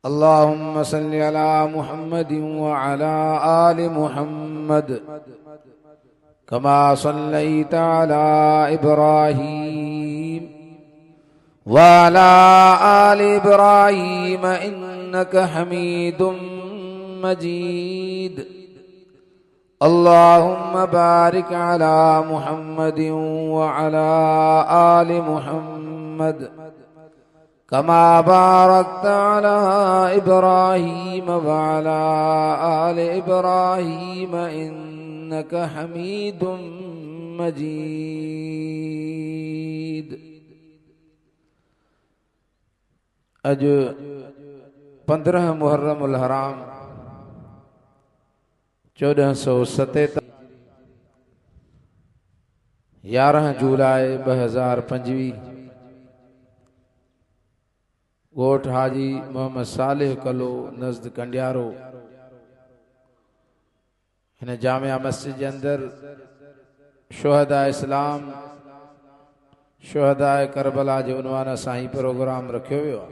अल्लाहुम्मा सल्लि अला मुहम्मदिन व अला आलि मुहम्मद कमा सल्लैता अला इब्राहीम व अला आलि इब्राहीम इन्नका हमीदुम मजीद। अल्लाहुम्मा बारिक अला मुहम्मदिन व अला आलि मुहम्मद कमा बारकता अला इब्राहीम व अला आलि इब्राहीम इन्नका हमीदुम मजीद। अज 15 मुहर्रमुल हराम 1477 11 जुलाई 2025 गोठ हाजी मोहम्मद सालिह कलो नज़द कंडियारो हिन जामिया मस्जिद के अंदर शुहदा इस्लाम शुहदा करबला के उनवान सां ही प्रोग्राम रखियो वियो।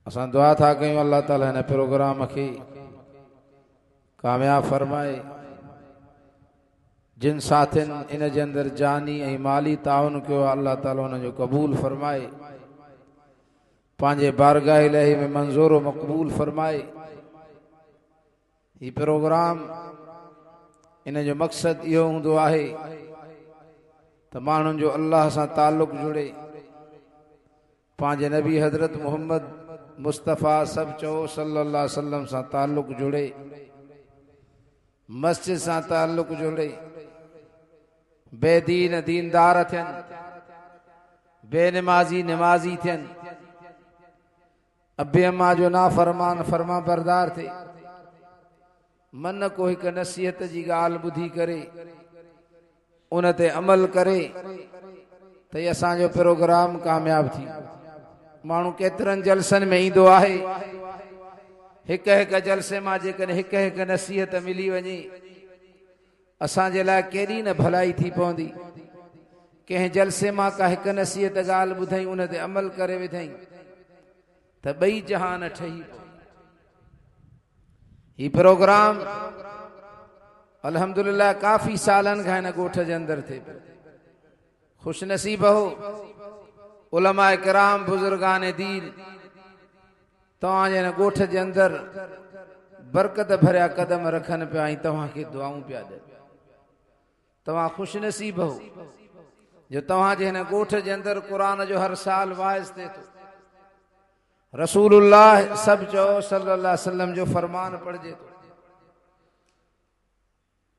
असां दुआ था कयूं अल्लाह ताला हिन प्रोग्राम के कामयाब फरमाए। जिन साथिन इन जे अंदर जानी ऐं माली ताउन कियो अल्लाह ताला उन जो कबूल फरमाए, पांजे बारगाह इलाही में मंजूर व मकबूल फरमाए। ये प्रोग्राम इन जो मकसद यो हुंदो आहे त मानुन जो अल्लाह से ताल्लुक जुड़े, पांजे नबी हजरत मोहम्मद मुस्तफ़ा सब चो सल्लल्लाहु अलैहि वसल्लम से ताल्लुक जुड़े, मस्जिद से ताल्लुक जुड़े, बेदीन दीनदार थियन, बेनमाजी नमाजी थियन, अबे अम्मा जो ना फरमान फरमा बरदार थे, मन को एक नसीहत जी गाल बुधी करे उनते अमल करे तो असांजो प्रोग्राम कामयाब थी। मानू केतरन जलसन में ईंदो आहे, हिक हिक जलसे मां जेकॾहिं हिक हिक नसीहत मिली वञे असांजे लाइ केॾी न भलाई थी पवंदी। कंहिं जलसे मां का हिक नसीहत ॻाल्हि ॿुधई उन ते अमल करे विधई त ॿई जहान ठही। ही प्रोग्राम अल्हम्दुलिल्लाह काफ़ी सालन खां हिन ॻोठ जे अंदर थे। खुश नसीब हो उलमा किराम बुजुर्गान दीन तव्हां जे ॻोठ जे अंदर बरकत भरिया कदम रखन पिया ऐं तव्हां खे दुआऊं पिया ॾियनि। तव्हां खुश नसीब हो जो तव्हां जे हिन ॻोठ जे अंदर क़ुरान जो हर साल वाइज़ थिए थो। रसूलुल्लाह सब चो सल्लल्लाहु अलैहि वसल्लम जो फरमान पढ़जे तो।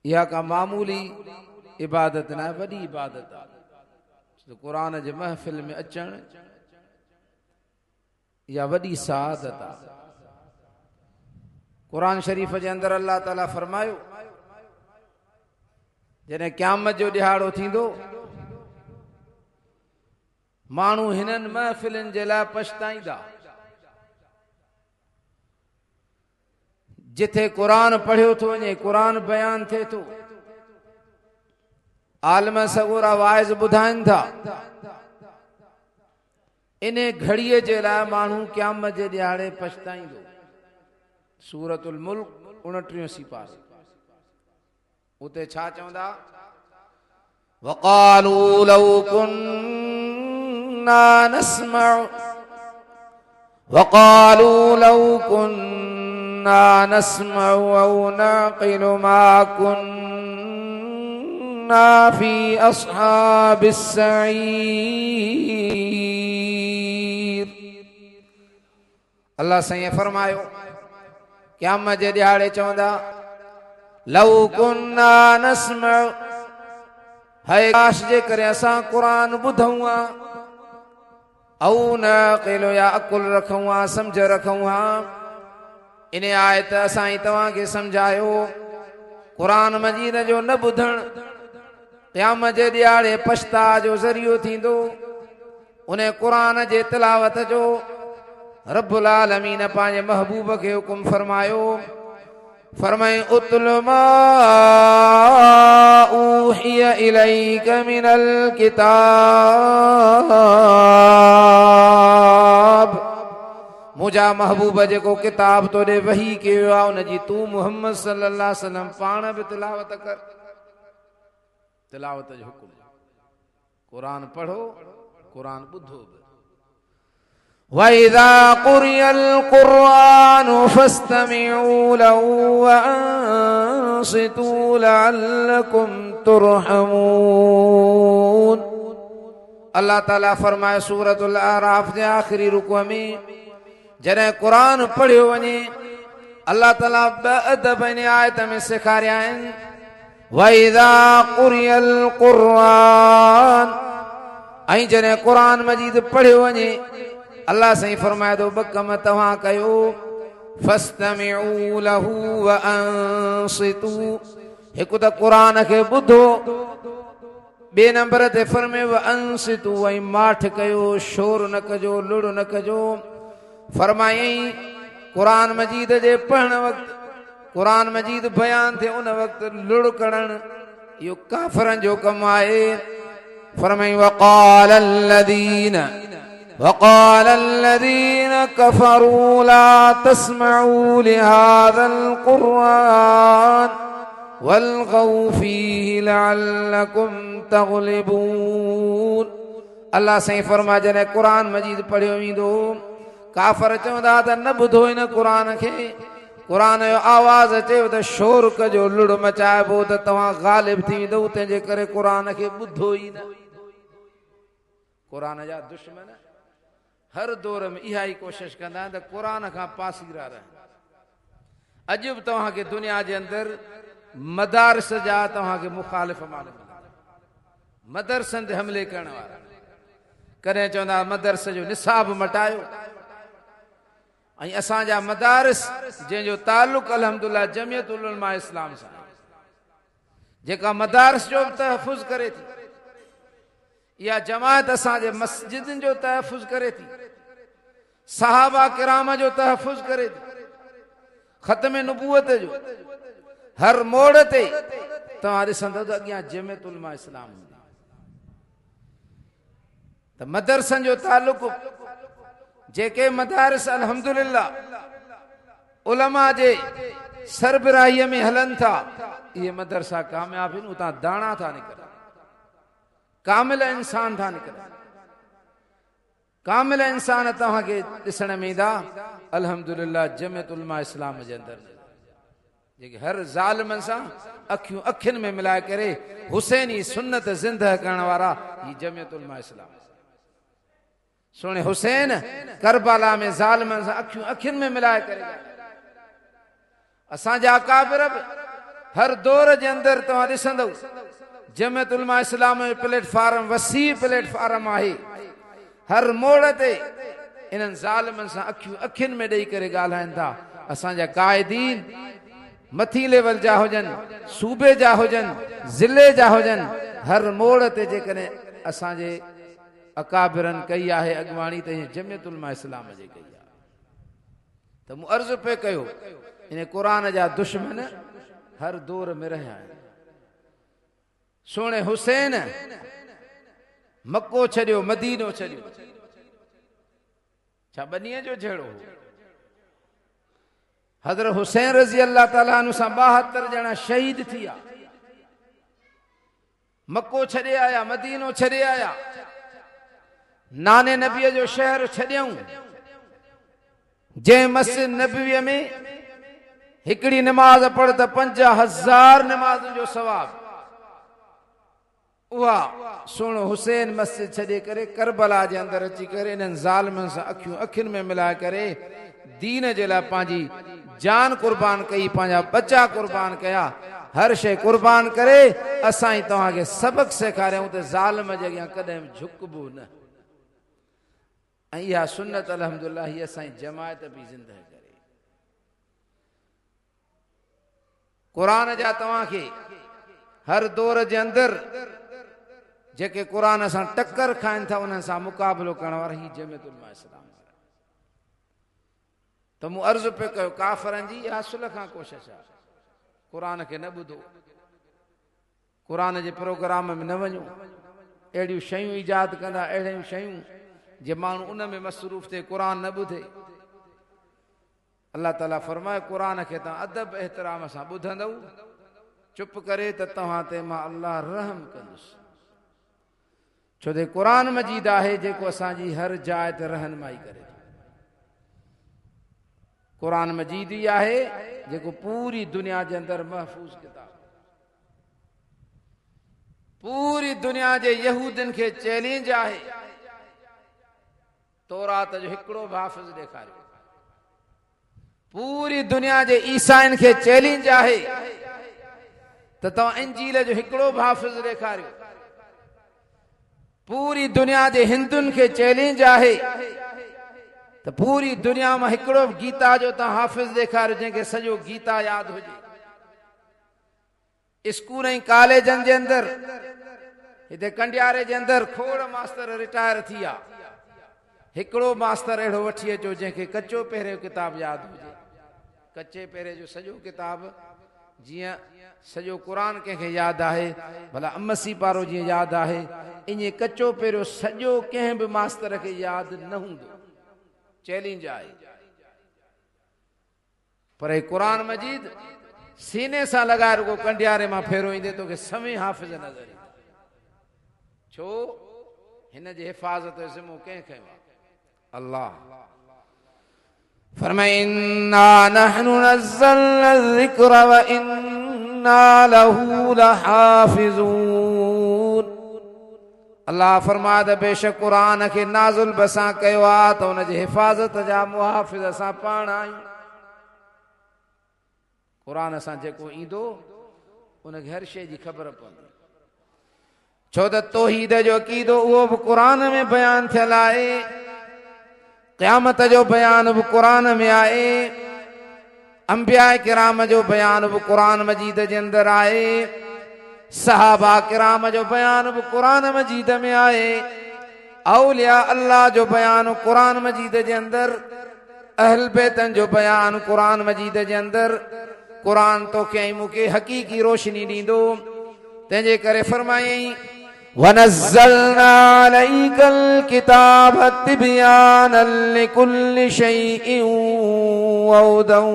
यह का मामूली इबादत ना वडी इबादत है। तो कुरान जे महफिल में अचण या वडी सादत है। कुरान शरीफ जे अंदर अल्लाह ताला फरमायो जने क़यामत जो दिहाड़ो थींदो मानू हिनन महफिलन जे लाइ पछताईंदा जिथे कुरान पढ़ियो थो वञे, कुरान बयान थे तो, आलम सगोरा वाइज बुधाइन था, इने घड़ीअ जे लाइ मानू क़यामत जे दिहाड़े पछताईंदो। सूरतुल मुल्क 29 पारे उते छा चवंदा? वक़ालू लौ कुन्ना नस्मउ वक़ालू लौ कुन्ना नस्मउ औ नक़िलु मा कुन्ना फी अस्हाबिस सईर। अल्लाह सही फरमायो क़यामत जे दिहाड़े चवंदा लौ कुन्ना नस्मउ, है काश जे करे असां कुरान ॿुधूं हा, औ नक़िलु या अकुल रखूं हा, समझ रखूं हा। इन आयत असां ई तव्हां खे समझायो कुरान मजीद जो न ॿुधण क़यामत जे दिहाड़े पछता जो ज़रियो थींदो। उन कुरान जे तिलावत जो रब्बुल आलमीन पंहिंजे महबूब खे हुकुम फरमायो, फरमाए उतलु मा ऊहिय इलैक मिनल किताब मुझा महबूब जेको किताब तोड़े वही कयो आ उन जी तू मुहम्मद सल्लल्लाहु अलैहि वसल्लम पाण भी तिलावत कर। तिलावत जो हुकुम, कुरान पढ़ो, कुरान बुधो। वइज़ा कुरियल कुरान फस्तमिऊ लहू व अंसितू लअल्लकुम तुरहमून। अल्लाह ताला फरमाए सूरतुल आराफ जे आखिरी रुकू में जॾहिं कुरान पढ़ियो वञे अल्लाह ताला ॿ अदब इन आयत में सेखारिया आहिनि। वइज़ा कुरियल कुरान, ऐं जॾहिं कुरान मजीद पढ़ियो वञे अल्लाह साईं फरमाए थो ॿ कम तव्हां कयो। फस्तमिऊ लहू व अंसितू, हिकु त कुरान खे ॿुधो, ॿिए नंबर ते फरमे व अंसितू, ऐं माठ कयो, शोर न कजो, लुड़ न कजो। फरमायई कुरान मजीद जे पढ़ण वक़्तु, कुरान मजीद बयान थे उन वक़्तु लुड़ करण इहो काफ़रनि जो कमु आहे। फरमाई वक़ाल الذين كفروا لا تسمعوا لهذا القرآن والغوا فيه لعلكم تغلبون। अल्लाह साईं फरमा जॾहिं कुरान मजीद पढ़ियो वेंदो काफ़र चवंदा त न ॿुधो हिन कुरान खे, कुरान जो आवाज़ अचे त शोर कजो, लुड़ मचाइबो त तव्हां ग़ालिब थी वेंदो, तंहिंजे करे कुरान खे ॿुधो ई न। कुरान जा दुश्मन हर दौर में इहा ई कोशिश कंदा आहिनि त कुरान खां पासीरा रहनि। अॼु बि तव्हांखे दुनिया जे अंदरि मदारिस जा तव्हांखे मुखालिफ़ मालूम, मदरसनि ते हमले करण वारा। कॾहिं चवंदा मदरस जो निसाब मटायो, ऐं असांजा मदारिस जंहिंजो ताल्लुक़ अल्हम्दुलिल्लाह जमियत उलमा इस्लाम सां, जेका मदारिस जो बि तहफ़ुज़ करे थी, इहा जमायत असांजे मस्जिदनि जो तहफ़ुज़ करे थी, सहाबा किराम जो तहफ़ुज़ करे थी, ख़त्म नबूवत जो हर मोड़ ते तव्हां ॾिसंदव त अॻियां जमियत उलमा इस्लाम त मदरसनि जो ताल्लुक़। जेके मदारिस अल्हम्दुलिल्लाह उलमा जे सरबराहीअ में हलनि था, इहे मदरसा कामयाब आहिनि, उतां दाणा था निकिरनि, कामिल इंसान था निकिरनि। कामिल इंसान तव्हांखे ॾिसण में ईंदा अल्हम्दुलिल्लाह जमियत उलमा इस्लाम जे अंदरि, जेके हर ज़ालिमनि सां अखियूं अखियुनि में मिलाए करे हुसैनी सुन्नत ज़िंदह करण वारा ही जमियत उलमा इस्लाम। सुणे हुसैन करबला में ज़ालिमनि सां अखियूं अखियुनि में मिलाए करे असांजा अकाबिर हर दौर जे अंदरि तव्हां ॾिसंदव जमियत उलमा इस्लाम जो प्लेटफार्म वसी प्लेटफार्म आहे। हर मोड़ ते इन्हनि ज़ालिमनि सां अखियूं अखियुनि में ॾेई करे ॻाल्हाइनि था। असांजा क़ाइदीन मथी लेवल जा हुजनि, सूबे जा हुजनि, ज़िले जा हुजनि, हर मोड़ ते जेकॾहिं असांजे अकाबिरनि कई आहे अॻवाणी त जमियत उलमा इस्लाम जे कई आहे। त मूं अर्ज़ु पे कयो इन कुरान जा दुश्मन हर दौर में रहिया आहिनि। सुणे हुसैन मक्को छॾियो, मदीनो छॾियो, छा ॿनीअ जो जहिड़ो हो? हज़रत हुसैन रज़ी अल्लाह ताला अन्हु सां 72 ॼणा शहीद थी विया। मक्को छॾे आया, मदीनो छॾे आया, नाने नबीअ जो शहर छॾियऊं, जंहिं मस्जिद नबवीअ में हिकिड़ी निमाज़ पढ़ त 50,000 निमाज़ुनि जो सवाब। उहा सुणो हुसैन मस्जिद छॾे करे करबला जे अंदरि अची करे इन्हनि ज़ालिमनि सां अखियूं अखियुनि में मिलाए करे दीन जे लाइ पंहिंजी जान कुर्बान कई, पंहिंजा बच्चा कुर्बान कया, हर शइ कुर्बान करे असां ई तव्हांखे सबक़ सेखारियूं त ज़ालिम जे अॻियां कॾहिं झुकबो न। ऐं इहा सुन्नत अल्हम्दुलिल्लाह हीअ असांजी जमायत बि ज़िंदह करे। क़ुरान जा तव्हांखे हर दौर जे अंदरि जेके क़ुरान सां टक्कर खाइनि था उन्हनि सां मुक़ाबिलो करण वारा ही जमियत उलमा इस्लाम। त मूं अर्ज़ु पे कयो काफ़रनि जी इहा सुलह खां कोशिश आहे, क़ुरान खे न ॿुधो, क़ुरान जे प्रोग्राम में न वञो, अहिड़ियूं शयूं ईजाद कंदा, अहिड़ियूं शयूं जे माण्हू उन में मसरूफ़ थिए, क़ुरान न ॿुधे। अल्लाह ताला फरमाए क़ुरान खे तव्हां अदब एहतराम सां ॿुधंदव चुप करे त तव्हां ते मां अल्लाह रहम कंदुसि छो त क़ुरान मजीद आहे जेको असांजी हर जाइ ते रहनुमाई करे क़ुरान मजीद ई आहे जेको पूरी दुनिया जे अंदरि महफ़ूज़ किताब पूरी दुनिया जे यहूदियुनि खे चैलेंज आहे तौरात जो हिकिड़ो बि हाफ़िज़ ॾेखारियो पूरी दुनिया जे ईसाइनि खे चैलेंज आहे त तव्हां इंजील जो हिकिड़ो बि हाफ़िज़ ॾेखारियो पूरी दुनिया जे हिंदुनि खे चैलेंज आहे त पूरी दुनिया में हिकिड़ो बि गीता जो तव्हां हाफ़िज़ ॾेखारियो जंहिंखे सॼो गीता यादि हुजे स्कूल ऐं कॉलेजनि जे अंदरि हिते कंडियारे जे अंदरि खोड़ मास्तर रिटायर थी विया हिकिड़ो मास्तर अहिड़ो वठी अचो जंहिंखे कचो पहिरें किताब यादि हुजे कचे पहिरें जो सॼो किताब जीअं सॼो क़ुरान कंहिंखे यादि आहे भला अमसी पारो जीअं यादि आहे ईअं कचो पहिरियों सॼो कंहिं बि मास्तर खे यादि न हूंदो चैलेंज आहे पर क़ुरान मजीद सीने सां लॻाए रुगो कंडियारे मां फेरो ईंदे तोखे समी हाफ़िज़ नज़र ईंदा छो हिन जी हिफ़ाज़त जो ज़िम्मो कंहिं खयो आहे अल्लाह फरमाए इन्ना नहनु नज़्ज़लना ज़िक्र व इन्ना लहू लहाफ़िज़ून अल्लाह फरमाए त बेशक क़ुरान खे नाज़िल बसां कयो आहे त हुन जी हिफ़ाज़त जा मुहाफ़िज़ असां पाण आहियूं क़ुरान सां जेको ईंदो उनखे हर शइ जी ख़बर पवंदी छो त तौहीद जो अक़ीदो उहो बि क़ुरान में बयान थियल आहे क़यामत जो बयान बि क़ुरान में आहे अंबिया किराम जो बयान बि क़ुरान मजीद जे अंदरि आहे सहाबा किराम जो बयान बि क़ुरान मजीद में आहे औलिया अल्लाह जो बयान क़ुरान मजीद जे अंदरि अहल बैतन जो बयान क़ुरान मजीद जे अंदरि क़ुरान तोखे ऐं मूंखे हक़ीक़ी रोशनी ॾींदो तंहिंजे करे फरमायईं वनज़्ज़लना अलैकल किताब तिबयानन लिकुल्लि शैइन वहुदन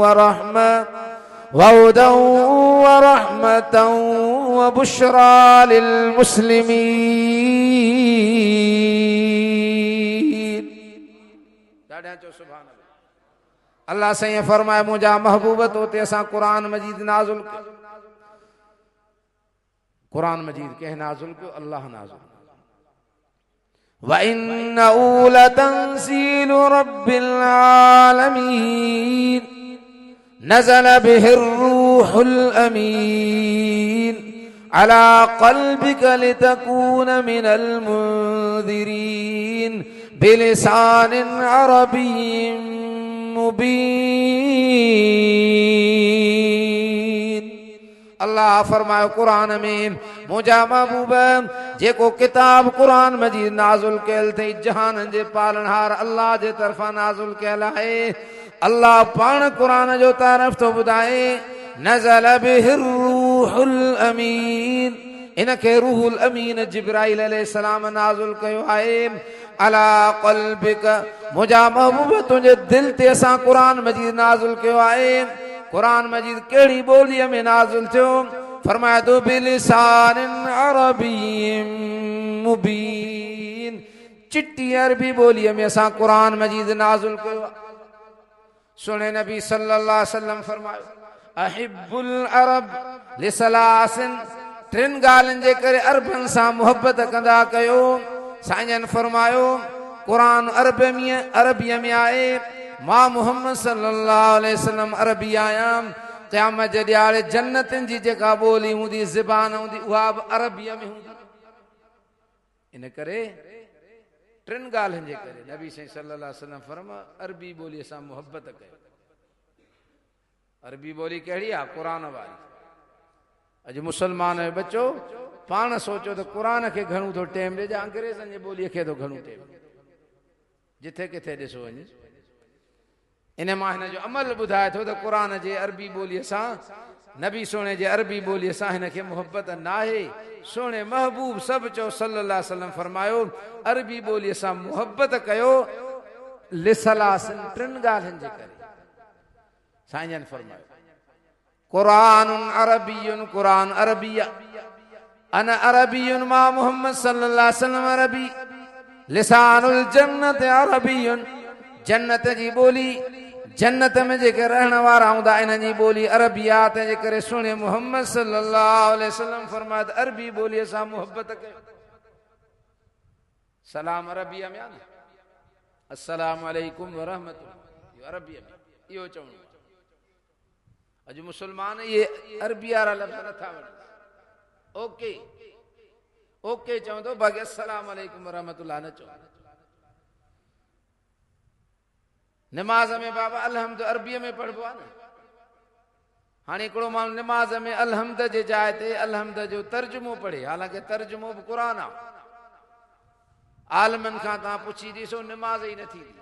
वरहमतन वबुश्रा लिलमुस्लिमीन ॾाढा चो सुभान अल्लाह साईं फरमाए मुंहिंजा महबूब तो ते असां क़ुरान मजीद नाज़िल कयो क़ुरान मजीद कंहिं नाज़िल कयो अल्लाह नाज़िल व इन्नहु लतंज़ीलु रब्बिल आलमीन नज़ल बिहिर रूहुल अमीन अला क़ल्बिका लितकून मिनल मुंज़िरीन बिलिसानिन अरबिय्यिन मुबीन अल्लाह फरमायो क़ुरान में मुंहिंजा महबूब जेको किताब क़ुरान मजीद नाज़िल कयल अथई जहाननि जे पालनहार अल्लाह जे तरफ़ां नाज़िल कयल आहे अल्लाह पाण क़ुरान जो तारीफ़ थो ॿुधाए नज़ल बिहिर रूहुल अमीन इनखे रूहुल अमीन जिब्राईल अलैहिस्सलाम नाज़िल कयो आहे अला क़ल्बिका मुंहिंजा महबूब तुंहिंजे दिलि ते असां क़ुरान मजीद नाज़िल कयो आहे क़ुरान मजीद कहिड़ी ॿोलीअ में नाज़िल थियो फरमाए थो बिलिसानिन अरबिय्यिन मुबीन चिट्टी अरबी ॿोलीअ में असां क़ुरान मजीद नाज़िल कयो सुने नबी सल्लल्लाहु अलैहि वसल्लम फरमायो अहिब्बुल अरब लिसलासिन टिन ॻाल्हियुनि जे करे अरबनि सां मुहबत कंदा कयो साईं फरमायो क़ुरान अरबीअ में आहे मां मोहम्मद सल्लल्लाहु अलैहि वसल्लम अरबी आहियां क़यामत जे ॾियारे जन्नतनि जी जेका ॿोली हूंदी ज़बान हूंदी उहा बि अरबीअ में हूंदी इन करे टिन ॻाल्हियुनि जे करे नबी साईं सल्लल्लाहु अलैहि वसल्लम फरमायो अरबी ॿोलीअ सां मुहबत कयो अरबी ॿोली कहिड़ी आहे क़ुरान वारी अॼु मुसलमान जो बच्चो पाण सोचो त क़ुरान खे घणो थो टाइम ॾिजे अंग्रेज़नि जी ॿोलीअ खे थो घणो टाइम जिथे किथे ॾिसो वञे इन मां हिन जो अमल ॿुधाए थो त क़ुरान जे अरबी ॿोलीअ सां नबी सोणे जे अरबी ॿोलीअ सां हिनखे मुहबत न आहे सोणे महबूब सभु चओ सल्लल्लाहु अलैहि वसल्लम फरमायो अरबी ॿोलीअ सां मुहबत कयो लिसलासिन टिन ॻाल्हियुनि जे करे साईं जन फरमायो कुरानुन अरबियुन कुरान अरबिया अन अरबियुन मा मोहम्मद सल्लल्लाहु अलैहि वसल्लम अरबी लिसानुल जन्नत अरबियुन जन्नत जी बोली जन्नत में जेके रहण वारा हूंदा इन्हनि जी ॿोली अरबिया तंहिंजे करे सुहिणे मोहम्मद सल्लल्लाहु अलैहि वसल्लम फरमायो त अरबी ॿोलीअ सां मुहबत कयो। सलाम अरबिया में आहे न अस्सलाम अलैकुम व रहमतुल्लाह अरबिया में इहो चवणो। अॼु मुस्लमान इहे अरबी वारा लफ़्ज़ नथा वठनि ओके ओके चवंदो बाक़ी अस्सलाम अलैकुम व रहमतुल्लाह न चवंदो। नमाज में बाबा अलहम्द अरबीअ में पढ़बो आहे न। हाणे हिकिड़ो माण्हू नमाज में अलहम्द जे जाइ ते अलहम्द जो तर्जुमो पढ़े हालांकि तर्जुमो बि क़ुरान आहे। आलमनि खां तव्हां पुछी ॾिसो नमाज ई न थींदी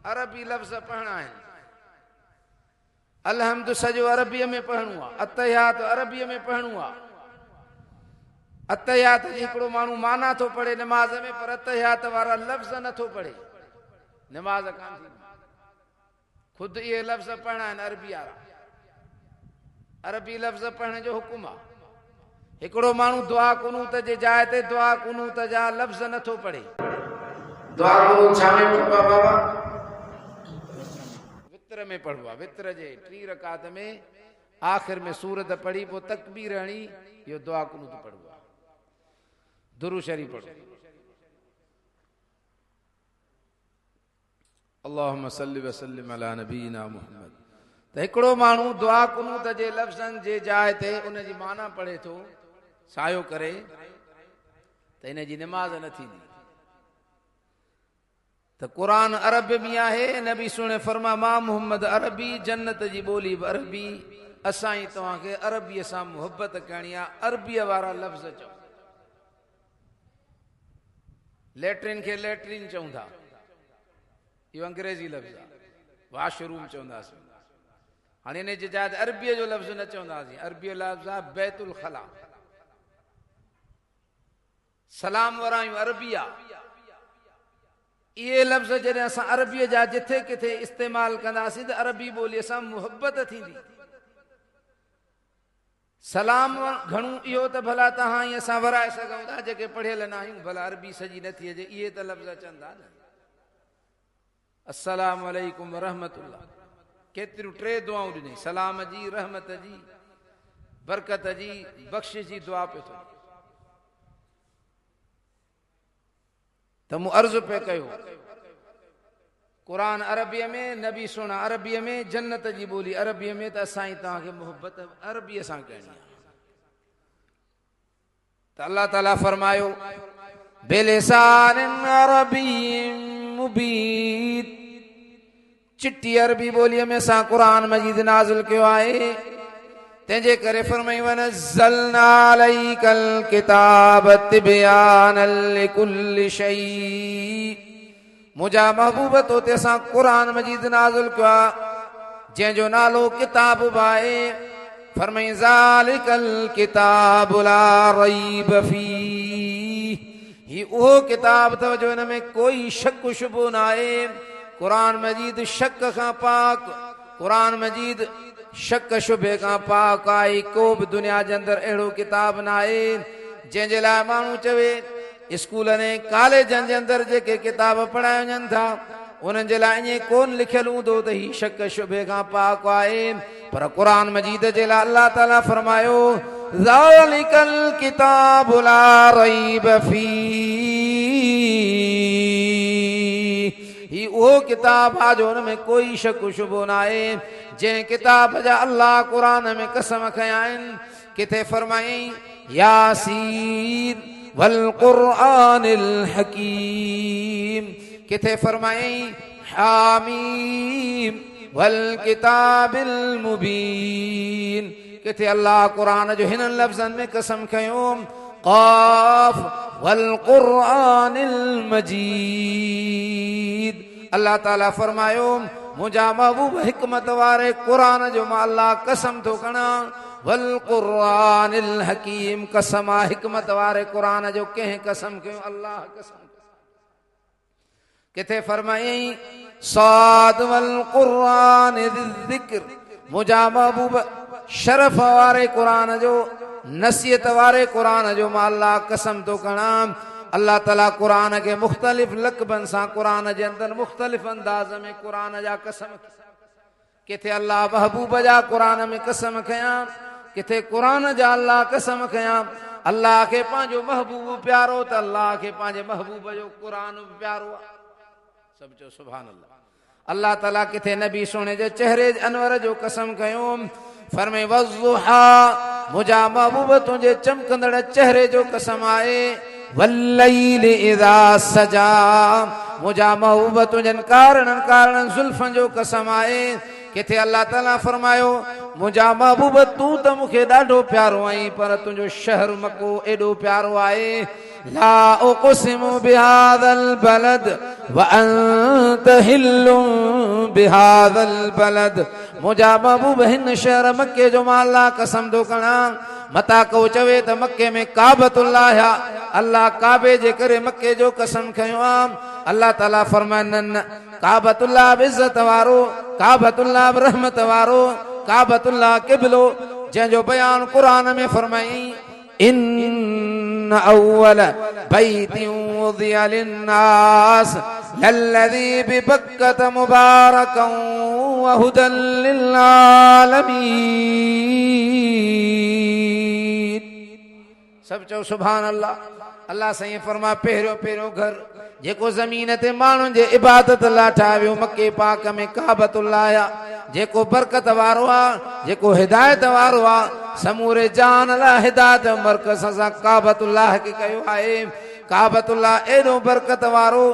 अरबी लफ़्ज़ पढ़णा आहिनि। अलहम्द सॼो अरबीअ में पढ़णो आहे अतहियात अरबीअ में पढ़णो आहे। अतहियात जी हिकिड़ो माण्हू माना थो पढ़े नमाज में पर अतहियात वारा लफ़्ज़ नथो पढ़े नमाज कान थींदी। खुद ये लफ्ज़ पढ़ना है अरबी वारा अरबी लफ्ज़ पढ़ने जो हुकुम आहे। हिकिड़ो माण्हू दुआ कुनूत जे जाइ ते दुआ कुनूत जा लफ्ज़ नथो पढ़े। दुआ कुनूत छा में पढ़बो बाबा वित्र में पढ़बो आहे। वित्र जे 3 रकात में आखिर में सूरत पढ़ी पोइ तकबीर हणी इहो दुआ कुनूत पढ़बो आहे। दुरूद शरीफ पढ़ो अल्लाहुम्मा सल्लि व सल्लिम अला नबीना मुहम्मद। त हिकिड़ो माण्हू दुआ कुनूत जे लफ़्ज़नि जे जाइ ते उन जी माना पढ़े थो सायो करे त इन जी नमाज न थींदी। त क़ुरान अरब में आहे नबी सुणे फरमा मा मोहम्मद अरबी जन्नत जी ॿोली बि अरबी असां ई तव्हांखे अरबीअ सां मुहबत करणी आहे। अरबीअ वारा लफ़्ज़ चओ। लेट्रिन खे लेट्रिन चऊं था इहो अंग्रेज़ी लफ़्ज़ आहे वाशरूम चवंदासीं। हाणे इन जे जाइ अरबीअ जो लफ़्ज़ न चवंदासीं अरबीअ लफ़्ज़ आहे बैतुल खला। सलाम वरायूं अरबी आहे। इहे लफ़्ज़ जॾहिं असां अरबीअ जा जिथे किथे इस्तेमालु कंदासीं त अरबी ॿोलीअ सां मुहबत थींदी। सलाम घणो इहो त भला तव्हां ई असां वराए सघूं था जेके पढ़ियल न आहियूं भला अरबी सॼी नथी अचे इहे त लफ़्ज़ अचनि था न। अस्सलाम अलैकुम रहमतुल्लाह केतिरियूं 3 दुआऊं ॾिनई सलाम जी रहमत जी बरकत जी बख़्शिश जी दुआ पे थो। त मूं अर्ज़ु पे कयो क़ुरान अरबीअ में नबी सुहिणा अरबीअ में जन्नत जी ॿोली अरबीअ में त असां ई तव्हांखे मुहबत अरबीअ सां करणी आहे। त अल्लाह ताला फरमायो बिलिसान अरबिय्यिन मुबीन चिट्टी अरबी ॿोलीअ में असां क़ुरान मजीद नाज़िल कयो आहे। तंहिंजे करे फरमाई वनज़्ज़लना अलैकल किताब तिबयानल लिकुल्लि शै। मुंहिंजा महबूब तो ते असां क़ुरान मजीद नाज़िल कयो आहे जंहिंजो नालो किताब बि आहे। फरमाई ज़ालिकल किताबु ला रैब फीह ही उहो किताब अथव जो हिन में कोई शक शुबो न आहे। क़ुरान मजीद शक खां पाक क़ुरान मजीद शक शुबे खां पाक आहे। को बि दुनिया जे अंदरि अहिड़ो किताब न आहे जंहिंजे लाइ माण्हू चवे स्कूलनि ऐं कॉलेजनि जे अंदरि जेके किताब पढ़ाया वञनि था उन्हनि जे लाइ ईअं कोन लिखियलु हूंदो त ही शक शुबे खां पाक आहे। पर क़ुरान मजीद जे लाइ अल्लाह ताला फरमायो ज़ालिकल किताबु ला रैब फीह ही उहो किताब आहे जो हुन में कोई शक शुबो न आहे। जंहिं किताब जा अल्लाह क़ुरान में कसम खयां आहिनि किथे फरमाई यासीन वल क़ुरआनिल हकीम किथे फरमाई हामीम वल किताबिल मुबीन किथे अल्लाह क़ुरान जो हिन लफ़्ज़नि में कसम खयों क़ाफ वल क़ुरआनिल मजीद। अल्लाह ताला फरमायो मुंहिंजा महबूब हिकमत वारे क़ुरान जो मां अल्लाह कसम थो खणा वल क़ुरआनिल हकीम कसम आहे हिकमत वारे क़ुरान जो कंहिं कसम कयो अल्लाह कसम। किथे फरमाई साद वल क़ुरआन ज़िक्र मुझा महबूब शरफ वारे कुरान जो नसीहत वारे कुरान जो मां अल्लाह कसम तो कणा अल्लाह ताला कुरान के मुख्तलिफ लक़बन सा कुरान जे अंदर मुख्तलिफ अंदाज में कुरान जा कसम किथे अल्लाह महबूब जा कुरान में कसम खया किथे कुरान जा अल्लाह कसम खया अल्लाह के पांजो महबूब प्यारो त अल्लाह के पांजे महबूब जो कुरान प्यारो सब जो सुभान अल्लाह अल्लाह ताला किथे नबी सोने जे चेहरे अनवर जो कसम कयो फरमे वज़ुहा मुझा महबूब तुझे चमकंदड़ चेहरे जो कसम आए वल्लैल इज़ा सजा मुझा महबूब तुझन कारण जुल्फन जो कसम आए किथे अल्लाह ताला फरमायो मुझा महबूब तू तो मुखे डाढो प्यारो आई पर तुझो शहर मको एडो प्यारो आए ला उक़सिमु बिहादल बलद व अंत हिल्लु बिहादल बलद मुझा महबूब हिन शहर मक्के जो मां अल्लाह कसम दो कणा मता को चवे त मक्के में काबतुल्लाह अल्लाह काबे जे करे मक्के जो कसम खयो अल्लाह ताला फरमानन काबतुल्लाह इज्जत वारो काबतुल्लाह रहमत वारो काबतुल्लाह किबलो जंजो बयान कुरान में फरमाई इन अव्वल बैतिन वुदिया लिन्नास लल्लज़ी बिबक्कत मुबारकन व हुदन लिल्लालमीन सब चो सुभान अल्लाह अल्लाह सही फरमा पहिरियों पहिरियों घर जेको ज़मीन ते माण्हुनि जे इबादत लाइ ठाहियो मके पाक में काबतुल्लाह जेको बरकत वारो आहे जेको हिदायत वारो आहे समूरे जान लाइ हिदायत मरकज़ सां काबतुल्लाह खे कयो आहे काबतुल्लाह एॾो बरकत वारो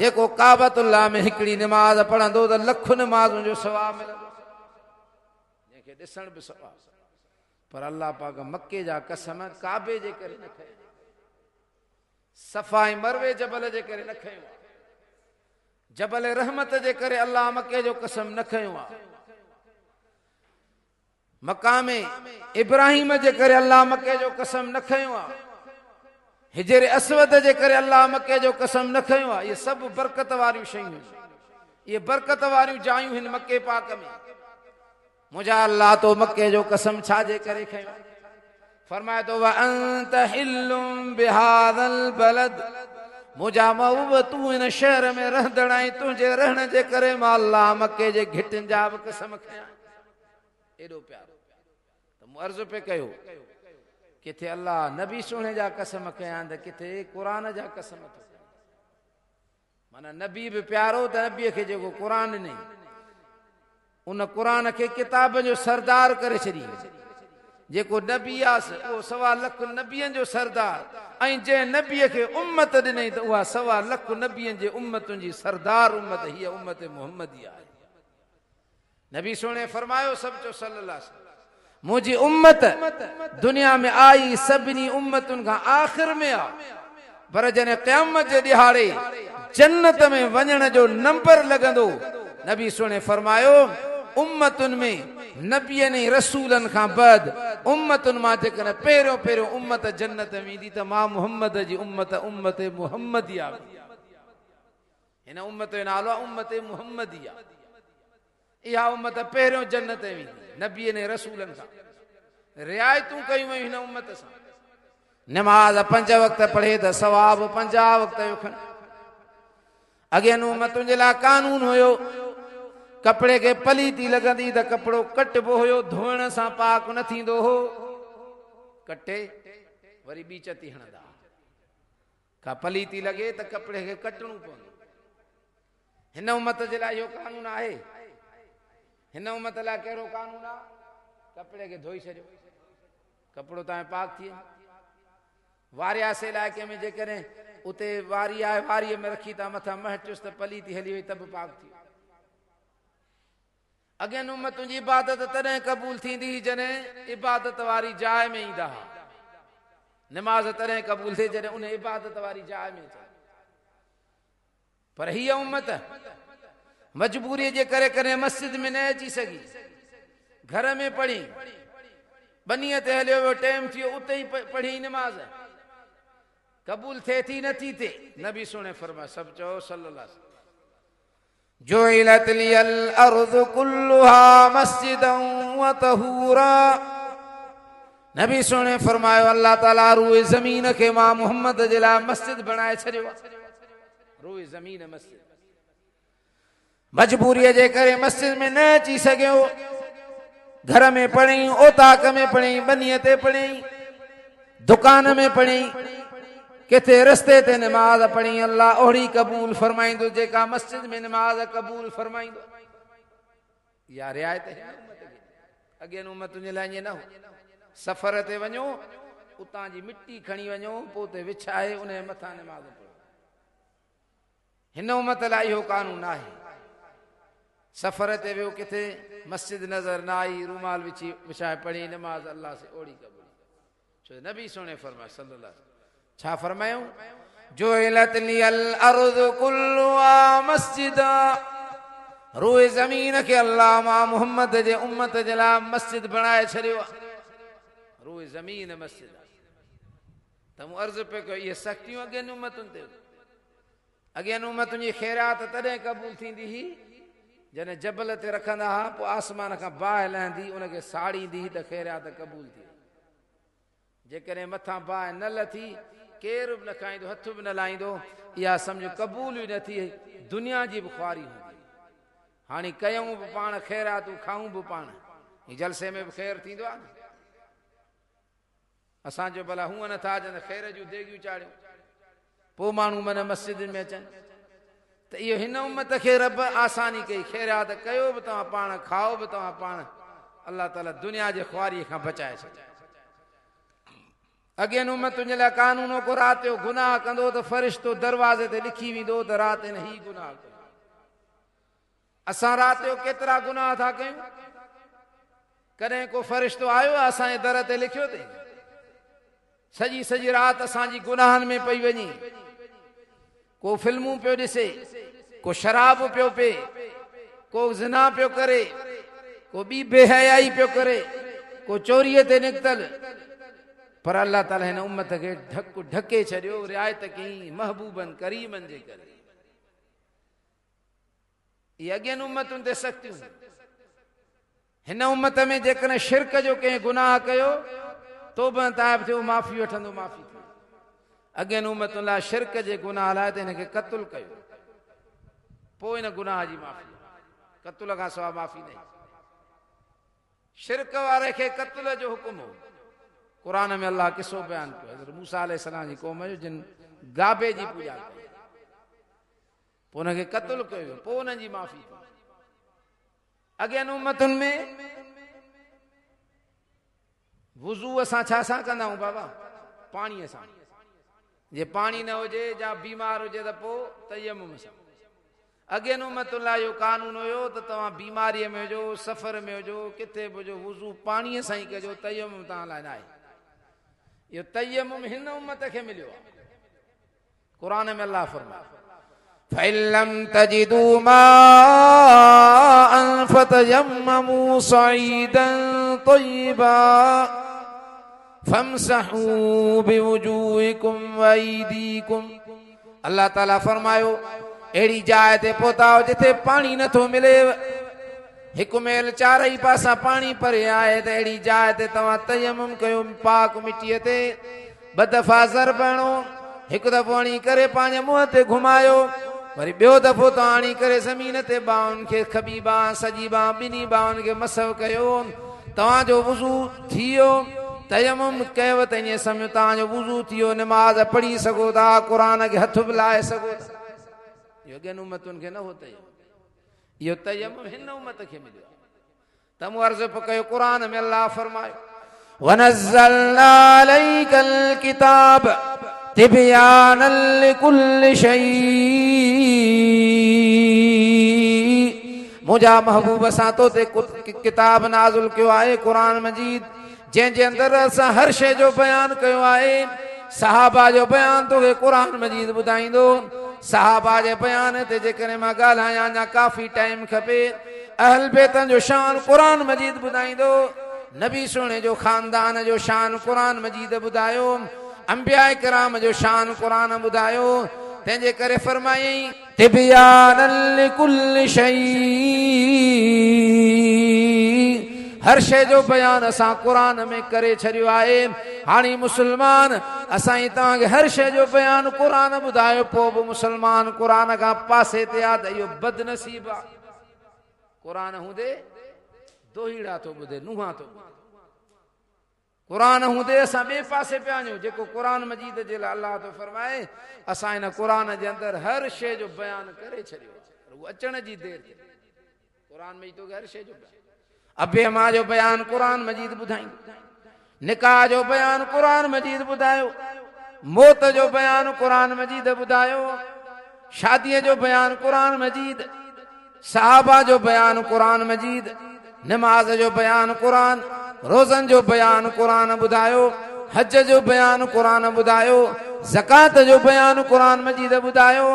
जेको काबतुल्लाह में हिकिड़ी निमाज़ पढ़ंदो त लख निमाज़ुनि जो सवाब मिलंदो जंहिंखे ॾिसण बि सवाब पर अल्लाह पाक मके जा कसम काबे जे करे न खयो सफ़ाई मरवे जबल जे करे न खयो जबल रहमत जे करे अल्लाह मके जो कसम न खयो मकामे इब्राहिम जे करे अल्लाह मके जो कसम न खयो हिजर असवद जे करे अल्लाह मके जो कसम न खयो ये सब बरकत वारियूं शयूं ये बरकत वारियूं जायूं हिन मके पाक में मुझा अल्लाह तो मके जो कसम छाजे करे खयो फरमाए तो व अंत हिल्लुम बिहादल बलद मुझा महबूब तू इन शहर में रहंदड़ाई तुझे रहण जे करे मां अल्लाह मके जे घिटन जा भी कसम खया एडो प्यारो तो अर्ज पे कयो किथे अल्लाह नबी सोने जा कसम खया त किथे कुरान जा कसम माना नबी भी प्यारो त नबी के जेको कुरान नहीं उन कुरान के किताब जो सरदार करे छड़ी जेको नबी आस वो 1.25 लाख नबियन जो सरदार ऐं जे नबी के उम्मत दिनई त उहा 1.25 लाख नबियन जे उम्मतुन जी सरदार उम्मत ही उम्मत मुहम्मदी आहे नबी सोने फरमायो सब जो सल्लल्लाहु अलैहि वसल्लम मुझी उम्मत दुनिया में आई सभिनी उम्मतुन का आखिर में आ पर जने क़यामत जे दिहाड़े जन्नत में वञण जो नंबर लगंदो नबी सोने फरमायो उम्मतुन में नबी ने रसूलन का बाद उम्मतुन मा जेकन पहिरियों पहिरियों उम्मत जन्नत वेंदी त मां मुहम्मद जी उम्मत मुहम्मदिया हिन उम्मत जो नालो उम्मत मुहम्मदिया इहा उम्मत पहिरियों जन्नत वेंदी नबी ने रसूलन का रियायतूं कयूं वयूं हिन उम्मत सां नमाज 5 वक्त पढ़े त सवाब 50 वक्त जो खण अॻियन उम्मतुनि जे लाइ कानून हुयो कपड़े के पलीती लगंदी त कपड़ो कटबो हुयो धोइण सां पाक न थींदो हो कटे वरी ॿी चती हणंदा का पलीती लगे त कपड़े के कटणो पवंदो हिन उम्मत जे लाइ इहो कानून आहे हिन उम्मत लाइ कहिड़ो कानून आहे कपड़े के धोई छॾियो कपड़ो तव्हां पाक थी वारियासे इलाइक़े में जेकॾहिं उते वारी आहे वारीअ में रखी था मथां महटियुसि त पलीती हली वई त बि पाक थी अॻियन उम्मतुनि जी इबादत तॾहिं क़बूल थींदी जॾहिं इबादत वारी जाइ में ईंदा हुआ नमाज तॾहिं क़बूल थिए जॾहिं उन इबादत वारी जाइ में पर हीअ उम्मत मजबूरी जे करे कॾहिं मस्जिद में न अची सघी घर में पढ़ी बनीअ ते हलियो वियो टाइम थियो उते ई पढ़ी नमाज क़बूल थिए थी नथी थिए नबी सुणे फरमाए सब चओ सल्लल्लाहु अलैहि वसल्लम जुइलत लियल अर्ज़ु कुल्लुहा मस्जिदन व तहूरा। नबी सोने फरमायो अल्लाह ताला रूए ज़मीन के मां मोहम्मद जे लाइ मस्जिद बणाए छॾियो। रूए ज़मीन मस्जिद मजबूरीअ जे करे मस्जिद में न अची सघियो, घर में पढ़ी, ओताक में पढ़ी, बनीअ ते पढ़ी, दुकान में पढ़ी, किथे रस्ते ते नमाज पढ़ी, अल्लाह ओड़ी कबूल फरमाइंदो जेका मस्जिद में नमाज कबूल फरमाइंदो। या रियायत है अगे उम्मत जे लाइ न हो। सफर ते वञो, उतां जी मिट्टी खणी वञो, पोइ ते विछाए उन मथां नमाज पढ़ो। हिन उम्मत लाइ इहो कानून आहे। सफर ते वियो, किथे मस्जिद नजर न आई, रूमाल विछाए पढ़ी नमाज, अल्लाह से ओड़ी कबूल। छो नबी सोने फरमाया सल्लल्लाहु अलैहि वसल्लम, छा फरमायो, जुइलत लियल अर्ज़ु कुल्लुहा मस्जिदा। रूए ज़मीन के अल्लाह मां मोहम्मद जे उम्मत जे लाइ मस्जिद बणाए छॾियो। रूए ज़मीन मस्जिद। त मूं अर्ज़ पे कयो, इहे सख़्तियूं अॻियनि उम्मतुनि ते, अॻियनि उम्मतुनि जी ख़ैरात तॾहिं क़बूल थींदी हुई जॾहिं जबल ते रखंदा हुआ, पोइ आसमान खां बाहि लहंदी, उनखे साड़ींदी त ख़ैरात क़बूल थी। जेकॾहिं मथां बाहि न लथी, केरु बि न खाईंदो, हथ बि न लाहींदो, इहा सम्झो क़बूल ई न थी, दुनिया जी बि ख्वारी हूंदी। हाणे कयूं बि पाण ख़ैरातूं, खाऊं बि पाण, हीअ जलसे में बि ख़ैरु थींदो आहे न। असांजो भला हूअं नथा अचनि, ख़ैर जूं देगियूं चाढ़ियूं, पोइ माण्हू मन मस्जिद में अचनि। त इहो हिन उम्मत खे रब आसानी कई, ख़ैरात कयो बि तव्हां पाण, खाओ बि तव्हां पाण, अल्लाह ताला दुनिया जे ख्वारीअ खां बचाए छॾियो। अॻियनि उम्मतुनि जे लाइ कानूनो को राति जो गुनाह कंदो त फ़रिश्तो दरवाज़े ते लिखी वेंदो त राति हिन ही गुनाह कयो। असां राति जो केतिरा गुनाह था कयूं, कॾहिं को फ़रिश्तो आयो आहे असांजे दर ते लिखियो अथई? सॼी सॼी राति असांजी गुनाहनि में पई वञे, को फिल्मूं पियो ॾिसे, को शराब पियो पीए, को ज़िना पियो करे, को ॿी बेहयाई पियो करे, को चोरीअ ते निकितल, पर अल्लाह ताला हिन उम्मत खे ढके छॾियो, रिआयत कई महबूबन करीमन जे करे। इहे अॻियनि उम्मतुनि ते सख़्तियूं। हिन उम्मत में जेकॾहिं शिरक जो कंहिं गुनाह कयो, तौबा ताइब थियो, माफ़ी वठंदो, माफ़ी थियो। अॻियनि उम्मतुनि लाइ शिरक जे गुनाह लाइ त हिनखे क़त्ल कयो, पोइ हिन गुनाह जी माफ़ी। क़त्ल खां सवाइ माफ़ी न। शिरक वारे खे क़त्ल जो हुकुम हो। कुरान में अल्लाह किसो बयान कयो, हज़रत मूसा अलैहिस्सलाम जी क़ौम जो जिन गाबे जी पूजा कई, पोइ हुनखे क़त्ल कयो, पोइ हुननि जी माफ़ी थी। अॻियनि उम्मतुनि में वुज़ू असां छा सां कंदा आहियूं बाबा? पाणीअ सां। जे पाणी न हुजे या बीमार हुजे त पोइ तयम्मुम सां। अॻियनि उम्मतुनि लाइ इहो कानून हुयो त तव्हां बीमारीअ में हुजो, सफ़र में हुजो, किथे बि हुजो, वुज़ू पाणीअ सां ई कजो, तयम्मुम तव्हां लाइ न आहे। इहो तयम्मुम हिन उम्मत खे मिलियो आहे। कुरान में अल्लाह फरमाए, फ़इल्लम तजिदू माअन फ़तयम्ममू सईदन तय्यिबा फमसहू बिवुजूहिकुम वअयदीकुम। अल्लाह ताला फरमायो, अहिड़ी जाइ ते पहुताओ जिथे पाणी नथो मिले, हिकु मेल चारई पासा पाणी परे आहे, त अहिड़ी जाइ ते तव्हां तयम्मुम कयो, पाक मिटीअ ते ॿ दफ़ा ज़रब हणो, हिकु दफ़ो हणी करे पंहिंजे मुंहं ते घुमायो, वरी ॿियो दफ़ो तव्हां हणी करे ज़मीन ते ॿाहुनि खे, खॿी ॿाह सॼी ॿाह ॿिन्ही ॿाहुनि खे मसव कयो, तव्हांजो वुज़ू थी वियो। तयम्मुम कयव त ईअं सम्झो तव्हांजो वुज़ू थी वियो, नमाज़ पढ़ी सघो था, क़ुरान खे हथ बि लाहे सघो था। इहो अॻियनि उम्मतुनि खे न हो तयम्मुम। इहो तयम्मुम हिन उम्मत खे मिलियो। त मूं अर्ज़ पियो कयो, क़ुरान में अल्लाह फरमायो, वनज़्ज़लना अलैकल किताब तिबयानन लिकुल्लि शै। मुंहिंजा महबूब असां तो ते किताब नाज़िल कयो आहे, क़ुरान मजीद, जंहिंजे अंदरि असां हर शइ जो बयानु कयो आहे। सहाबा जो बयानु तोखे क़ुरान मजीद ॿुधाईंदो। सहाबा जे बयान ते जेकॾहिं मां ॻाल्हायां, अञा काफ़ी टाइम खपे। अहल बैतन जो शान क़ुरान मजीद ॿुधाईंदो। नबी सुहिणे जो ख़ानदान जो शान क़ुरान मजीद ॿुधायो। अंबिया किराम जो शान क़ुरान ॿुधायो। तंहिंजे करे फरमायई तिबयानन लिकुल्लि शै, हर शइ जो बयान असां क़ुरान में करे छॾियो आहे। हाणे मुस्लमान असां तव्हांखे हर शइ जो बयान क़ुरान ॿुधायो, पोइ बि मुस्लमान क़ुरान खां पासे ते आहे त इहो बदनसीब आहे। क़ुरान हूंदे दोहीड़ा थो ॿुधे, नुंहां थो ॿुधे। क़ुरान हूंदे असां ॿिए पासे पिया वञूं। जेको क़ुरान मजीद जे लाइ अलाह थो फरमाए, असां हिन क़ुरान जे अंदरि हर शइ जो बयान करे छॾियो आहे। उहो अचण जी देरि थिए, क़ुरान में तो हर शइ जो बयान, अबे मां जो बयान क़ुरान मजीद ॿुधाई, निकाह जो बयान क़ुरान मजीद ॿुधायो, मौत जो बयान क़ुरान मजीद ॿुधायो, शादीअ जो बयान क़ुरान मजीद, सहाबा जो बयान क़ुरान मजीद, नमाज जो बयान क़ुरान, रोज़न जो बयान क़ुरान ॿुधायो, हज जो बयान क़ुरान ॿुधायो, ज़कात जो बयान क़ुरान मजीद ॿुधायो,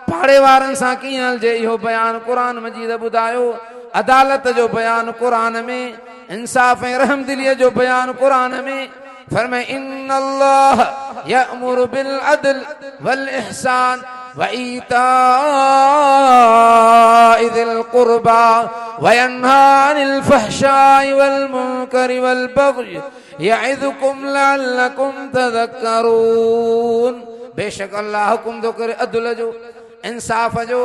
पाड़े वारनि सां कीअं हलिजे इहो बयान क़ुरान मजीद ॿुधायो, अदालत जो बयान क़ुरान में, इंसाफ़ ऐं रहमदिलीअ जो बयान क़ुरान में। फरमाए इन्नल्लाह यअमुरु बिल अदल वल इहसान व ईताइ ज़िल क़ुरबा व यन्हा अनिल फ़हशाइ वल मुनकरि वल बग़य यइज़ुकुम लअल्लकुम तज़क्करून। बेशक अल्लाह हुकुम थो करे अदल जो, इंसाफ़ जो,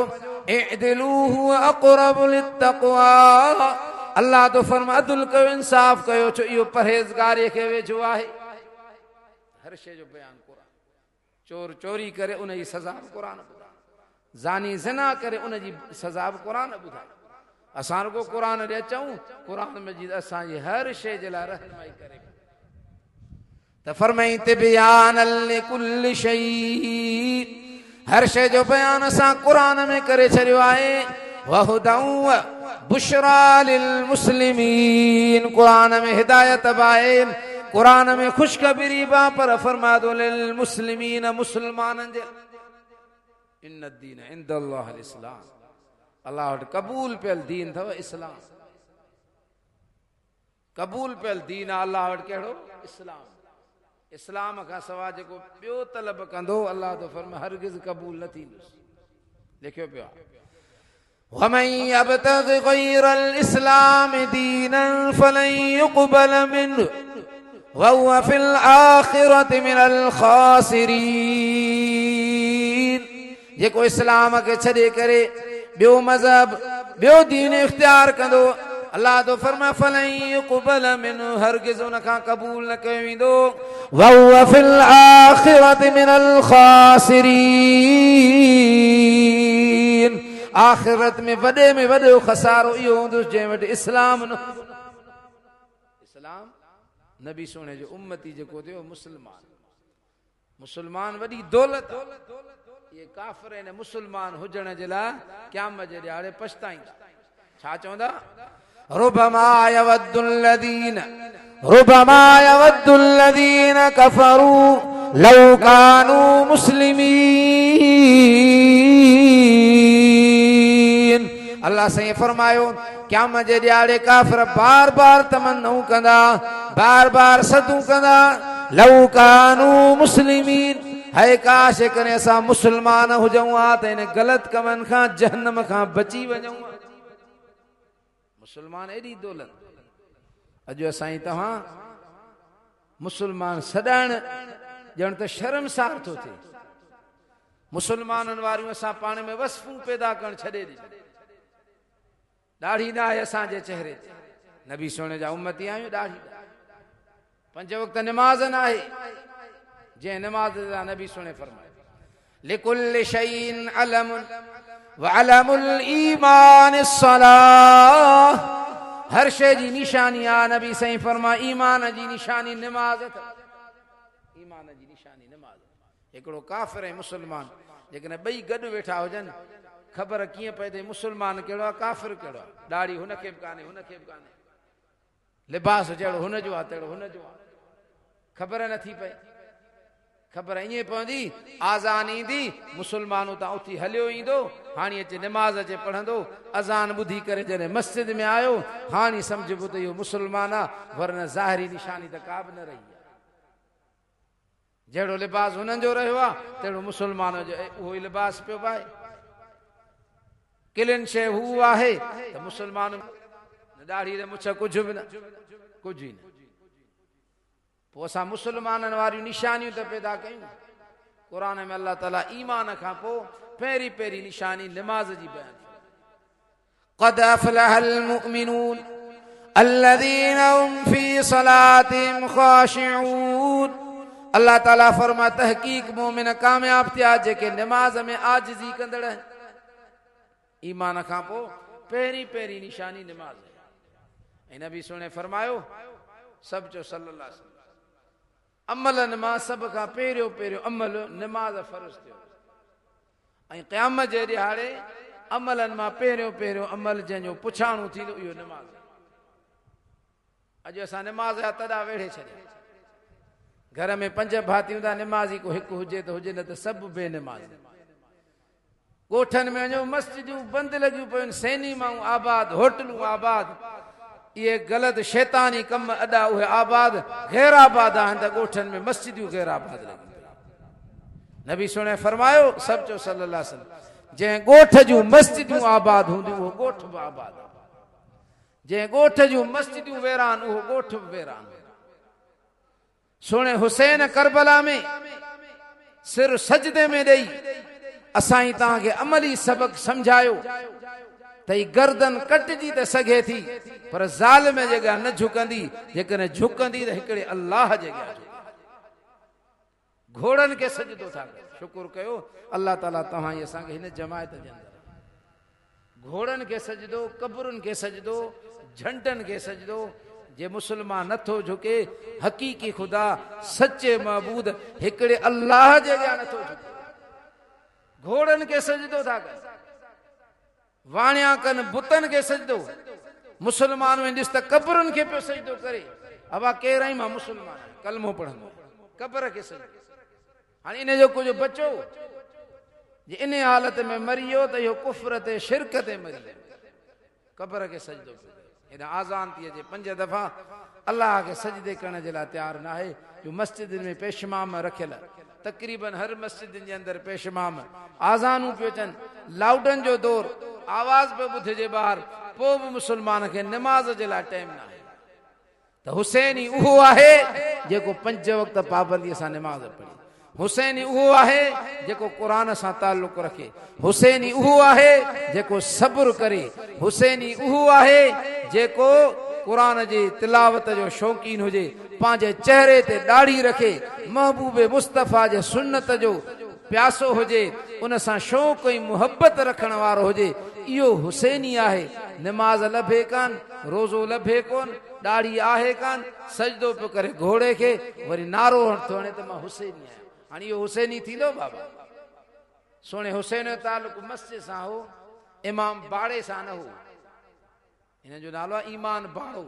इअदिलू हुव अक़रबु लित्तक़वा। अल्लाह तो फरमा अदल कयो, इंसाफ़ कयो, छो इहो परहेज़गारीअ खे वेझो आहे। हर शइ जो बयान क़ुरान। चोर चोरी करे उन जी सज़ा क़ुरान ॿुधाए, ज़ानी ज़िना करे उन जी सज़ा बि क़ुरान ॿुधाए। असां रुगो क़ुरान ॾे अचूं, क़ुरान मजीद असांजी हर शइ जे लाइ रहनुमाई करे। त फरमाई तिबयानन लिकुल्लि शै, हर शइ जो बयान असां क़ुरान में करे छॾियो आहे। वहुदन व बुशरा लिल मुस्लिमीन, क़ुरान में हिदायत आहे, क़ुरान में ख़ुशख़बरी बा, पर फरमा दो लिल मुस्लिमीन, मुस्लमाननि जे। इन दीन इंदल्लाह अल इस्लाम, अल्लाह वटि क़बूल पियल दीन अथव इस्लाम। क़बूल पियल दीन आहे अल्लाह वटि कहिड़ो? इस्लाम। इस्लाम खां सवाइ जेको ॿियो तलब कंदो अल्लाह तो फरमाए हरगिज़ क़बूल न थींदुसि। लिखियो पियो आहे वमन यब्तग़ि ग़ैरल इस्लाम दीनन फलन युक़बल मिन्हु वहुव फिल आख़िरति मिनल ख़ासिरीन। जेको इस्लाम खे छॾे करे ॿियो मज़हब, ॿियो दीन इख्तियार कंदो, अल्लाह तो फरमाए फलन युक़बल मिन्हु, हरगिज़ उन खां क़बूल न कयो वेंदो। वहुव फिल आख़िरति मिनल ख़ासिरीन, आखिरत में वॾो खसारो इहो हूंदुसि जंहिं वटि इस्लाम न। इस्लाम नबी सोने जो उम्मती जेको थियो मुस्लमान, मुस्लमान वॾी दौलत। ये काफ़िर ऐं मुस्लमान हुजण जे लाइ क़यामत जे ॾियारे पछताईंदा। छा चवंदा? रुबमा यवद्दुल लज़ीन कफ़रू लौ कानू मुस्लिमीन। अल्लाह साईं फरमायो क़यामत जे ॾियारे काफ़िर बार बार तमन्नाऊं कंदा, बार बार सदूं कंदा, लौ कानू मुस्लिमीन, है काश करे असां मुस्लमान हुजऊं हा त इन ग़लत कमनि खां जहन्नम खां बची वञूं। मुस्लमान एॾी दौलत। अॼु असां तव्हां मुस्लमान सॾाइण ॼण त शर्मसार थो थिए। मुस्लमाननि वारियूं असां पाण में वसफ़ूं पैदा करणु छॾे ॾिनियूं। ॾाढ़ी न आहे असांजे चेहरे ते, नबी सोने जा उम्मती आहियूं। ॾाढ़ी 5 वक़्त निमाज़ न आहे, जंहिं निमाज़ जा नबी सोने फरमाए लिकुल्लि शैइन अलमुन व अलमुल ईमान अस्सलाह। हर शइ जी निशानी आहे, नबी साईं फरमाए ईमान जी निशानी निमाज़ अथव। ईमान जी निशानी निमाज़। हिकिड़ो काफ़िर ऐं मुस्लमान जेकॾहिं ॿई गॾु वेठा हुजनि, ख़बर कीअं पए त मुस्लमान कहिड़ो आहे, काफ़िर कहिड़ो आहे। ॾाढ़ी हुनखे बि कान्हे, हुनखे बि कान्हे, लिबास जहिड़ो हुनजो आहे तहिड़ो हुनजो आहे, ख़बर नथी पए। ख़बर ईअं पवंदी, आज़ान ईंदी, मुस्लमान उतां उथी हलियो ईंदो, हाणे अचे निमाज़ अचे पढ़ंदो, अज़ान ॿुधी करे जॾहिं मस्जिद में आयो, हाणे सम्झबो त इहो मुस्लमान आहे, वरना ज़ाहिरी निशानी त का बि न रही आहे। जहिड़ो लिबास हुननि जो रहियो आहे तहिड़ो मुस्लमान जो उहो ई लिबास पियो पाए। किलिन शइ हू आहे त मुस्लमान ॾाढ़ी रे मुछ कुझु बि न, कुझु ई न। पोइ असां मुस्लमाननि वारियूं निशानियूं त पैदा कयूं। क़ुर में अल्लाह ताला ईमान खां पोइ पहिरीं पहिरीं निशानी निमाज़ जी बयान। क़द अफ़लहल मुमिनून الذين هم في صلاتهم خاشعون। अल्लाह ताला फरमा तहकीक मोमिन कामयाब थिया जेके निमाज़ में आजिज़ी कंदड़। ईमान खां पोइ पहिरीं पहिरीं निशानी निमाज़ है। ऐं नबी सुणे फरमायो सभु चो सल्लल्लाहु अलैहि वसल्लम अमलनि मां सभ खां पहिरियों पहिरियों अमल निमाज़ फर्ज़ थियो। ऐं क़यामत जे ॾिहाड़े अमलनि मां पहिरियों पहिरियों अमल जंहिंजो पुछाणो थींदो इहो निमाज़। अॼु असां निमाज़ जा तॾा वेड़े छॾिया। घर में 5 भाती हूंदा निमाज़ी को हिकु हुजे त हुजे, न त सभु बेनिमाज़। ॻोठनि में वञो मस्जिदूं बंदि लॻियूं पियूं, सैनी माण्हू आबाद, होटलूं आबाद। इहे ग़लति शैतानी कम अॾा उहे आबाद गैर आबाद आहिनि त ॻोठनि में मस्जिदूं गैर आबाद लॻियूं पियूं। नबी सुणे फरमायो सभु चो सल्लल्लाहु अलैहि वसल्लम जंहिं ॻोठ जूं मस्जिदूं आबाद हूंदियूं उहो ॻोठ बि आबाद। जंहिं ॻोठ जूं मस्जिदूं वेरान उहो ॻोठ बि वेरान। सुणे हुसैन करबला में सिर सजदे में ॾेई असां ई तव्हांखे अमली सबक समझायो त ही गर्दन कटजी त सघे थी पर ज़ालिम जॻह न झुकंदी, जेकॾहिं झुकंदी त हिकिड़े अल्लाह जॻह। घोड़नि खे सजदो था कयो। शुक्र कयो अल्लाह ताला तव्हां ई असांखे हिन जमायत जे अंदरि घोड़नि खे सजदो, कब्रुनि खे सजदो, झंडनि खे सजदो। जे मुसलमान नथो झुके हकीकी खुदा सच्चे महबूद हिकिड़े अल्लाह जे अॻियां नथो झुके। घोड़नि खे सजदो था कनि, वाणिया कनि, बुतनि खे सजदो। मुसलमान में ॾिस त कब्रुनि खे पियो सजदो करे। अबा केरु मां मुसलमान कलमो पढ़ंदो कब्र खे सजदो। हाणे इन जो कुझु बचो जे इन हालत में मरी वियो त इहो कुफ्र ते शिरक ते मरी वियो। कब्र खे सजदो पियो हेॾा आज़ान थी अचे 5 दफ़ा अल्लाह खे सजदे करण जे लाइ तयारु न आहे। जो मस्जिद में पेशमाम रखियल तक़रीबन हर मस्जिद जे अंदरि पेशमाम आज़ानूं पियो अचनि, लाउडनि जो दौर, आवाज़ पियो ॿुधिजे ॿाहिरि, पोइ बि मुस्लमान खे निमाज़ जे लाइ टाइम न आहे। त हुसैन ई उहो आहे जेको 5 वक़्त पाबंदीअ सां निमाज़ पढ़े। हुसैन ई उहो आहे जेको क़ुरान सां ताल्लुक़ रखे। हुसैन ई उहो आहे जेको सब्र करे। हुसैन ई उहो आहे जेको क़ुरान जी तिलावत जो शौक़ीन हुजे, पंहिंजे चेहरे ते ॾाढ़ी रखे, महबूब मुस्तफ़ा जे सुन्नत जो प्यासो हुजे, उन सां शौक़ ऐं मुहबत रखण वारो हुजे। इहो हुसैन ई आहे। निमाज़ लभे कान, रोज़ो लभे कोन, ॾाढ़ी आहे कान, सजदो पियो करे घोड़े खे, वरी नारो थो हणे त मां हुसैन ई आहियां। हाणे इहो हुसैन ई थींदो बाबा? सुणे हुसैन जो तालुक मस्जिद सां हो, इमाम बाड़े सां न हो। हिन जो नालो आहे ईमान बाड़ो,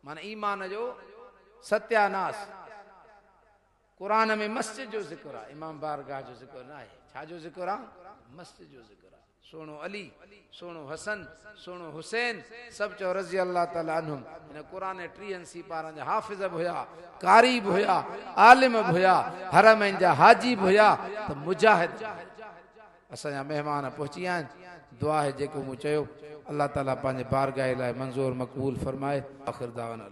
माना ईमान जो सत्यानाश। क़ुरान में मस्जिद जो ज़िक्र आहे, इमाम बारगाह जो ज़िक्र न आहे। छा जो ज़िक्र आहे? मस्जिद जो ज़िक्र आहे। सोनो अली, सोनो हसन, सोनो हुसैन सभु चओ रज़ी अल्लाह ताला अन्हुम। हिन क़ुरान 83 पारनि जा हाफ़िज़ बि हुया, कारी बि हुया, आलिम बि हुया, हरमैन जा हाजी बि हुया, त मुजाहिद। असांजा महिमान पहुची विया आहिनि। दुआ है जेको मूं चयो अल्लाह ताला पंहिंजे बारगाह लाइ मंज़ूर मक़बूल फरमाए। आख़िर दावाना।